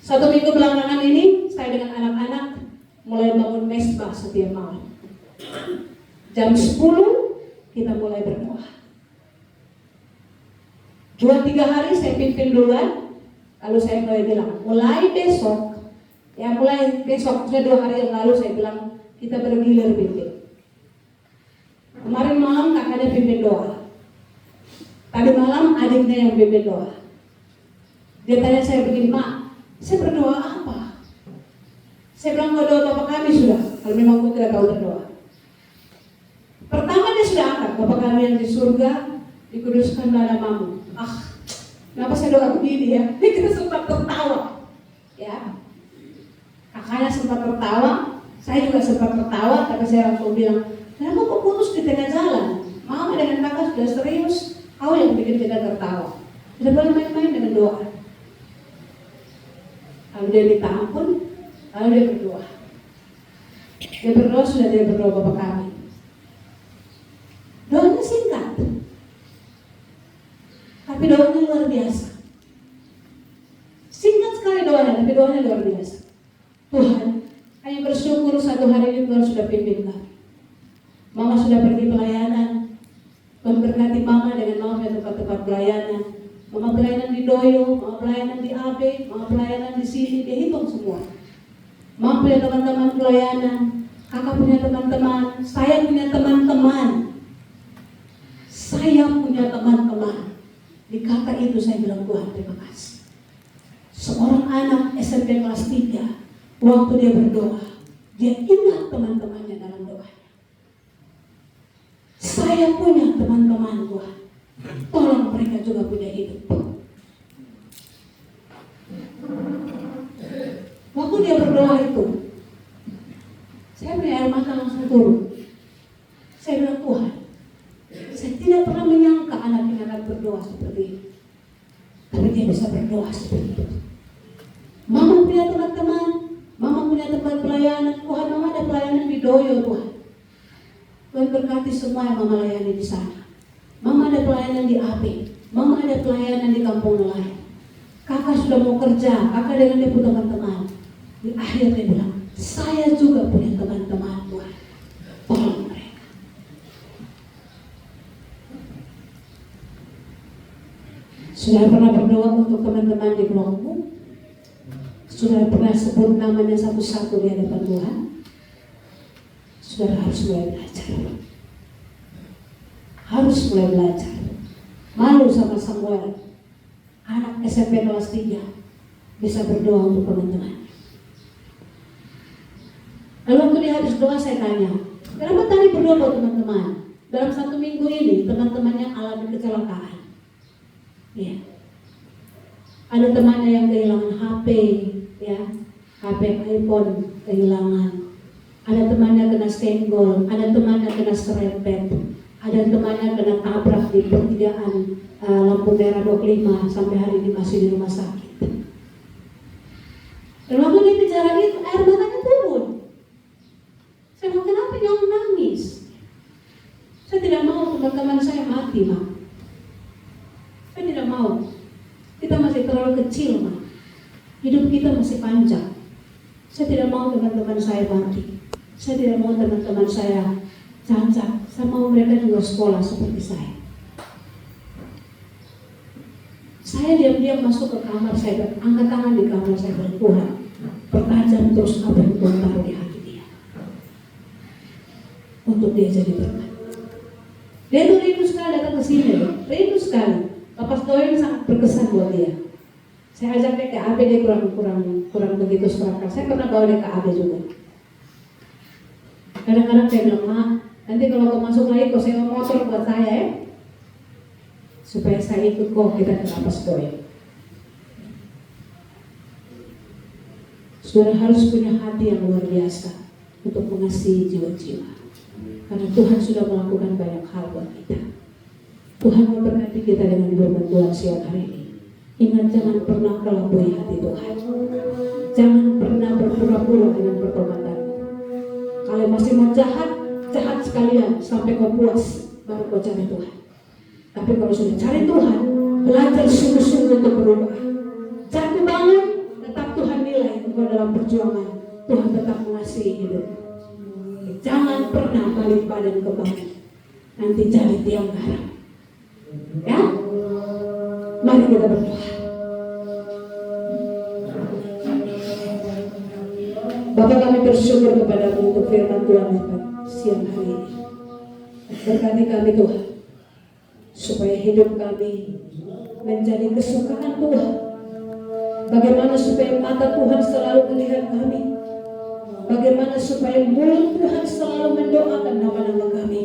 Satu minggu belakangan ini, saya dengan anak-anak mulai bangun mesbah setiap malam. Jam 10 kita mulai berdoa. 2-3 hari saya pimpin duluan, lalu saya mulai bilang, mulai besok, sudah 2 hari yang lalu saya bilang, kita bergilir pimpin. Kemarin malam kakaknya pimpin doa. Tadi malam adiknya yang pimpin doa. Dia tanya saya begini, Mak, saya berdoa apa? Saya bilang, doa Bapak kami sudah, kalau memang aku tidak tahu berdoa. Pertama dia sudah angkat, Bapak kami yang di surga, dikuduskanlah namamu. Kenapa saya doa begini ya? Ini kita sempat tertawa, ya. Kakaknya sempat tertawa, saya juga sempat tertawa, tapi saya langsung bilang, kenapa kok putus di tengah jalan? Mama dengan kakak sudah serius, kau yang bikin kita tertawa. Tidak boleh main-main dengan doa. Lalu dia minta ampun, lalu dia berdoa. Dia berdoa, sudah dia berdoa Bapak kami. Doanya singkat, tapi doanya luar biasa. Singkat sekali doanya, tapi doanya luar biasa. Tuhan, kami bersyukur satu hari ini Tuhan sudah pimpin kami. Mama sudah pergi pelayanan. Tuhan berkati Mama dengan Mama di tempat-tempat pelayanan. Mama pelayanan di Doyo, Mama pelayanan di AB, Mama pelayanan di sini, dia hitung semua. Mama punya teman-teman pelayanan, kakak punya teman-teman, saya punya teman-teman. Saya punya teman-teman. Di kata itu saya bilang, Tuhan terima kasih. Seorang anak SMP kelas 3, waktu dia berdoa, dia ingat teman-temannya dalam doa. Saya punya teman-teman Tuhan, tolong mereka juga punya hidup. Waktu dia berdoa itu, saya punya air mata langsung turun. Saya bilang, Tuhan, saya tidak pernah menyangka anak ini akan berdoa seperti ini. Tapi dia bisa berdoa seperti itu. Mama punya teman-teman, mama punya tempat pelayanan. Tuhan, mama ada pelayanan di Doyo, Tuhan. Tuhan berkati semua yang mama layani di sana. Mama ada pelayanan di AB, mama ada pelayanan di kampung nelayan. Kakak sudah mau kerja, kakak dengan dia punya teman-teman. Di akhir dia bilang, saya juga punya teman-teman, Tuhan. Tolong mereka. Sudah pernah berdoa untuk teman-teman di kelompok? Sudah pernah sebut namanya satu-satu di hadapan Tuhan? Sudah harus mulai belajar. Harus mulai belajar. Malu sama Samuel, anak SMP kelas 3, bisa berdoa untuk teman-teman. Lalu waktu dia habis doa saya tanya, kenapa tadi berdoa buat teman-teman? Dalam 1 minggu ini teman-temannya alami kecelakaan. Ya. Ada temannya yang kehilangan HP, ya, HP iPhone kehilangan. Ada temannya kena senggol, ada temannya kena serempet, ada temannya kena tabrak di pertigaan lampu merah 25 sampai hari ini masih di rumah sakit. Dan waktu dia bicara itu, air matanya turun. Saya mau, kenapa jangan menangis? Saya tidak mau teman-teman saya mati, Ma. Saya tidak mau. Kita masih terlalu kecil, Ma. Hidup kita masih panjang. Saya tidak mau teman-teman saya mati. Saya tidak mau teman-teman saya cacat. Saya mau mereka juga sekolah seperti saya. Saya diam-diam masuk ke kamar saya, angkat tangan di kamar saya, Tuhan, pertajam terus apa yang Tuhan taruh di hati dia, untuk dia jadi berkat. Dia tuh rindu sekali datang ke sini, rindu sekali. Lepas doa ini sangat berkesan buat dia. Saya ajak dia ke AB, dia kurang begitu serakah. Saya pernah bawa dia ke AB juga. Kadang-kadang saya bilang, Ma, nanti kalau kau masuk lagi kau sewa motor buat saya ya, supaya saya ikut kok kita ke atas doa. Saudara harus punya hati yang luar biasa untuk mengasihi jiwa-jiwa, karena Tuhan sudah melakukan banyak hal buat kita. Tuhan memberkati kita dengan firman Tuhan siang hari ini. Ingat, jangan pernah kelabui hati Tuhan. Jangan pernah berpura-pura dengan pertobatan. Kalau masih mau jahat, jahat sekalian sampai kau puas, baru kau cari Tuhan. Tapi kalau sudah cari Tuhan, belajar sungguh-sungguh untuk berubah. Jatuh bangun, tetap Tuhan nilai engkau dalam perjuangan. Tuhan tetap mengasihi hidup. Jangan pernah balik badan ke bawah, nanti jadi tiang garam. Ya, mari kita berdoa. Bapa, kami bersyukur kepadamu untuk firman Tuhan siang hari ini. Berkati kami Tuhan, supaya hidup kami menjadi kesukaan Tuhan. Bagaimana supaya mata Tuhan selalu melihat kami, bagaimana supaya mulut Tuhan selalu mendoakan nama-nama kami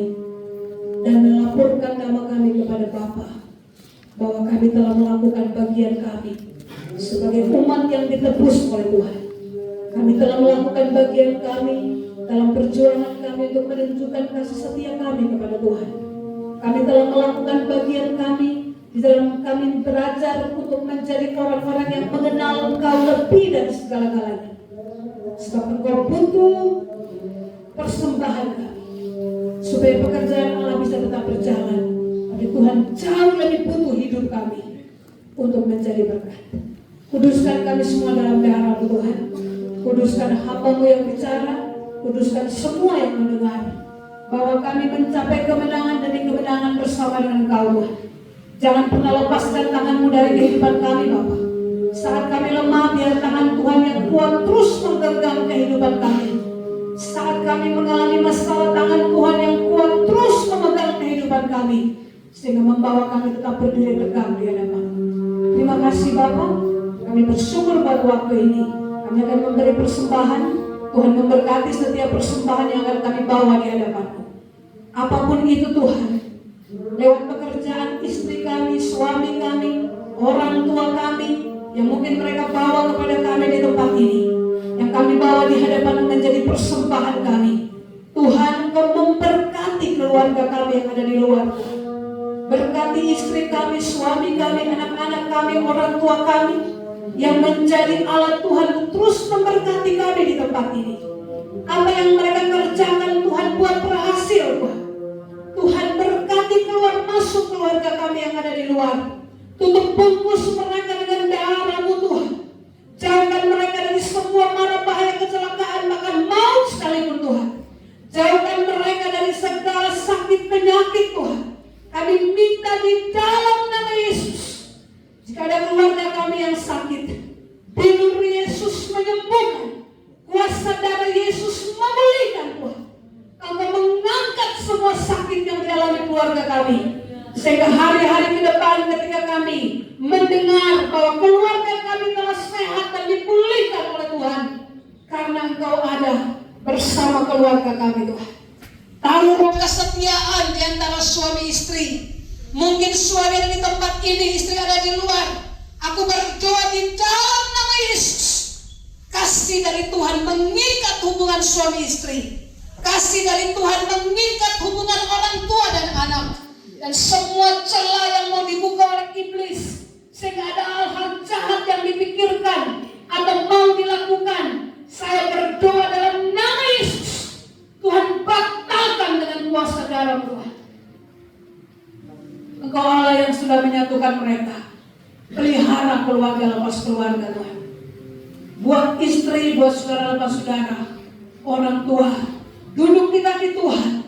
dan melaporkan nama kami kepada Bapa, bahwa kami telah melakukan bagian kami sebagai umat yang ditebus oleh Tuhan. Kami telah melakukan bagian kami dalam perjuangan kami untuk menunjukkan kasih setia kami kepada Tuhan. Kami telah melakukan bagian kami di dalam kami belajar untuk menjadi orang-orang yang mengenal Engkau lebih dari segala-galanya. Sebab Engkau butuh persembahan kami supaya pekerjaan Allah bisa tetap berjalan. Tapi Tuhan jauh lebih butuh hidup kami untuk menjadi berkat. Kuduskan kami semua dalam darah Tuhan. Kuduskan hamba-Mu yang bicara, kuduskan semua yang mendengar, bahwa kami mencapai kemenangan demi kemenangan bersama dengan Engkau, Tuhan. Jangan pernah lepaskan tangan-Mu dari kehidupan kami, Bapa. Saat kami lemah, biar tangan Tuhan yang kuat terus menggenggam kehidupan kami. Saat kami mengalami masalah, tangan Tuhan yang kuat terus memegang kehidupan kami, sehingga membawa kami tetap berdiri tegak di hadapan. Terima kasih Bapa. Kami bersyukur buat waktu ini. Kami akan memberi persembahan. Tuhan memberkati setiap persembahan yang akan kami bawa di hadapan-Mu. Apapun itu Tuhan, lewat pekerjaan istri kami, suami kami, orang tua kami, yang mungkin mereka bawa kepada kami di tempat ini, yang kami bawa di hadapan-Mu menjadi persembahan kami. Tuhan, Engkau memberkati keluarga kami yang ada di luar. Berkati istri kami, suami kami, anak-anak kami, orang tua kami yang menjadi alat Tuhan untuk terus memberkati kami di tempat ini. Apa yang mereka kerjakan Tuhan buat berhasil, Tuhan. Tuhan berkati keluar masuk keluarga kami yang ada di luar. Tutup bungkus mereka dengan darah-Mu, Tuhan. Jauhkan mereka dari semua mara bahaya, kecelakaan, bahkan maut sekalipun, Tuhan. Jauhkan mereka dari segala sakit penyakit, Tuhan. Kami minta di dalam nama Yesus, jika ada keluarga kami yang sakit, bidur Yesus menyembuhkan, kuasa darah Yesus memulihkan, Tuhan. Engkau mengangkat semua sakit yang dialami keluarga kami, sehingga hari-hari ke depan ketika kami mendengar bahwa keluarga kami telah sehat dan dipulihkan oleh Tuhan, karena Engkau ada bersama keluarga kami, Tuhan. Taruh kesetiaan di antara suami istri. Mungkin suami ada di tempat ini, istri ada di luar. Aku berdoa di dalam nama Yesus, kasih dari Tuhan mengikat hubungan suami istri. Kasih dari Tuhan mengikat hubungan orang tua dan anak. Dan semua celah yang mau dibuka oleh iblis, sehingga ada hal-hal jahat yang dipikirkan atau mau dilakukan, saya berdoa dalam nama Yesus, Tuhan batalkan dengan kuasa darah Tuhan. Engkau Allah yang sudah menyatukan mereka. Pelihara keluarga lepas keluarga, Tuhan. Buat istri, buat saudara lepas saudara, orang tua, duduk di kaki Tuhan,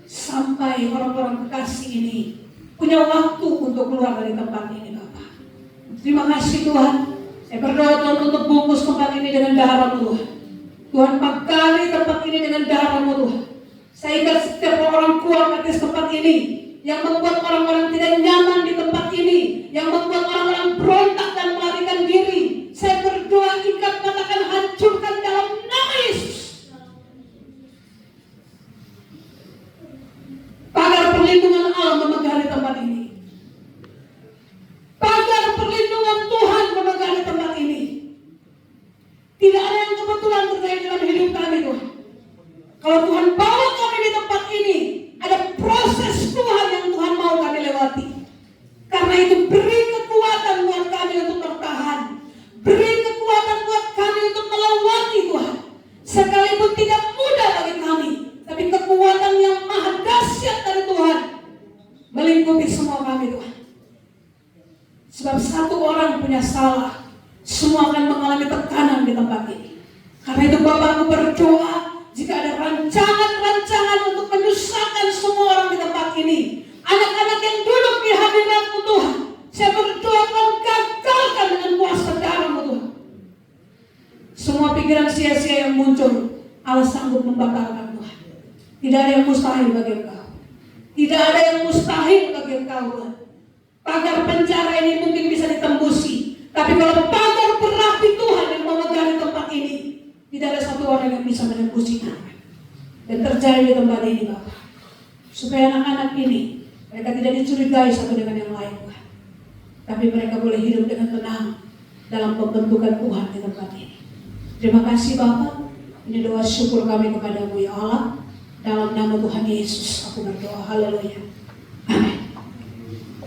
sampai orang-orang kekasih ini punya waktu untuk keluar dari tempat ini, Bapak. Terima kasih Tuhan. Saya berdoa Tuhan untuk bungkus tempat ini dengan darah Tuhan. Tuhan, pakali tempat ini dengan darah-Mu, Tuhan. Saya ikat setiap orang kuat atas tempat ini, yang membuat orang-orang tidak nyaman di tempat ini, yang membuat orang-orang berontak dan melarikan diri. Saya berdoa, ikat, katakan, hancurkan dalam nama Yesus. Pagar perlindungan Allah memegang tempat ini. Pagar perlindungan Tuhan memegang tempat ini. Tidak ada yang kebetulan terjadi dalam hidup kami, Tuhan. Kalau Tuhan bawa kami di tempat ini, ada proses Tuhan yang Tuhan mau kami lewati. Karena itu beri kekuatan buat kami untuk bertahan. Beri kekuatan buat kami untuk melewati, Tuhan. Sekalipun tidak mudah bagi kami, tapi kekuatan yang maha dahsyat dari Tuhan melingkupi semua kami, Tuhan. Sebab satu orang punya salah, semua akan mengalami tekanan di tempat ini. Karena itu Bapakku berdoa, jika ada rancangan-rancangan untuk menyusahkan semua orang di tempat ini, anak-anak yang duduk di hadirat-Mu Tuhan, saya berdoa Tuhan gagalkan dengan kuasa darah-Mu Tuhan. Semua pikiran sia-sia yang muncul, Allah sanggup membatalkan Tuhan. Tidak ada yang mustahil bagi Engkau. Tidak ada yang mustahil bagi Engkau, Tuhan. Pagar penjara ini mungkin bisa ditembusi, tapi kalau pagar berapi Tuhan yang memegang tempat ini, tidak ada satu orang yang bisa menembusinya. Dan terjadi di tempat ini, Bapak, supaya anak-anak ini mereka tidak dicurigai satu dengan yang lain, Tuhan, tapi mereka boleh hidup dengan tenang dalam pembentukan Tuhan di tempat ini. Terima kasih Bapak. Ini doa syukur kami kepada-Mu ya Allah. Dalam nama Tuhan Yesus aku berdoa. Haleluya.